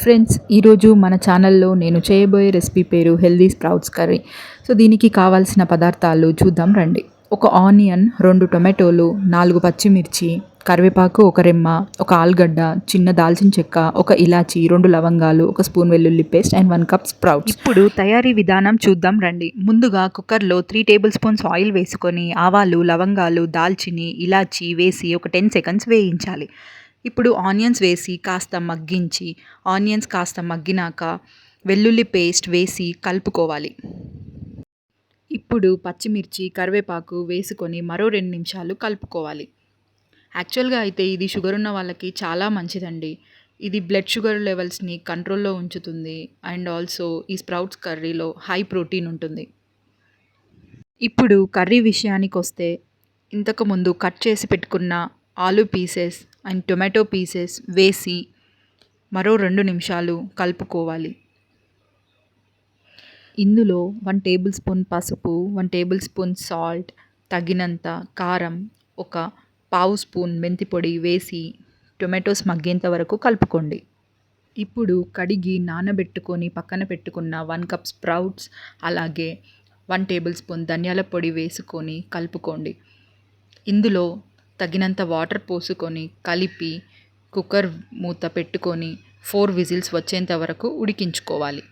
Friends, ఈరోజు మన ఛానల్లో నేను చేయబోయే రెసిపీ పేరు హెల్దీ స్ప్రౌట్స్ కర్రీ. సో దీనికి కావాల్సిన పదార్థాలు చూద్దాం రండి. ఒక ఆనియన్, 2 టొమాటోలు, 4 పచ్చిమిర్చి, కరివేపాకు ఒక రెమ్మ, ఒక ఆలుగడ్డ, చిన్న దాల్చిన చెక్క, ఒక ఇలాచి, 2 లవంగాలు, ఒక స్పూన్ వెల్లుల్లి పేస్ట్ అండ్ 1 కప్ స్ప్రౌట్స్. ఇప్పుడు తయారీ విధానం చూద్దాం రండి. ముందుగా కుక్కర్లో 3 టేబుల్ స్పూన్స్ ఆయిల్ వేసుకొని ఆవాలు, లవంగాలు, దాల్చిని, ఇలాచి వేసి ఒక 10 సెకండ్స్ వేయించాలి. ఇప్పుడు ఆనియన్స్ వేసి కాస్త మగ్గించి, ఆనియన్స్ కాస్త మగ్గినాక వెల్లుల్లి పేస్ట్ వేసి కలుపుకోవాలి. ఇప్పుడు పచ్చిమిర్చి, కరివేపాకు వేసుకొని మరో 2 నిమిషాలు కలుపుకోవాలి. యాక్చువల్గా అయితే ఇది షుగర్ ఉన్న వాళ్ళకి చాలా మంచిదండి. ఇది బ్లడ్ షుగర్ లెవెల్స్ని కంట్రోల్లో ఉంచుతుంది. అండ్ ఆల్సో ఈ స్ప్రౌట్స్ కర్రీలో హై ప్రోటీన్ ఉంటుంది. ఇప్పుడు కర్రీ విషయానికి వస్తే, ఇంతకుముందు కట్ చేసి పెట్టుకున్న ఆలు పీసెస్ అండ్ టొమాటో పీసెస్ వేసి మరో 2 నిమిషాలు కలుపుకోవాలి. ఇందులో 1 టేబుల్ స్పూన్ పసుపు, 1 టేబుల్ స్పూన్ సాల్ట్, తగినంత కారం, ఒక పావు స్పూన్ మెంతి పొడి వేసి టొమాటోస్ మగ్గేంత వరకు కలుపుకోండి. ఇప్పుడు కడిగి నానబెట్టుకొని పక్కన పెట్టుకున్న 1 కప్ స్ప్రౌట్స్, అలాగే 1 టేబుల్ స్పూన్ ధనియాల పొడి వేసుకొని కలుపుకోండి. ఇందులో తగినంత వాటర్ పోసుకొని కలిపి కుక్కర్ మూత పెట్టుకొని 4 విజిల్స్ వచ్చేంత వరకు ఉడికించుకోవాలి.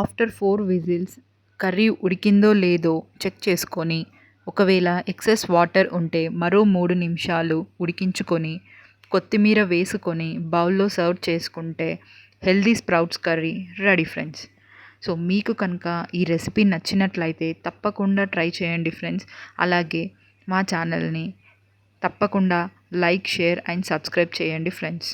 ఆఫ్టర్ 4 విజిల్స్ కర్రీ ఉడికిందో లేదో చెక్ చేసుకొని, ఒకవేళ ఎక్సెస్ వాటర్ ఉంటే మరో 3 నిమిషాలు ఉడికించుకొని కొత్తిమీర వేసుకొని బౌల్లో సర్వ్ చేసుకుంటే healthy sprouts curry ready friends. So మీకు కనుక ఈ రెసిపీ నచ్చినట్లయితే తప్పకుండా ట్రై చేయండి ఫ్రెండ్స్. అలాగే మా ఛానల్ని తప్పకుండా లైక్, షేర్ అండ్ సబ్స్క్రైబ్ చేయండి ఫ్రెండ్స్.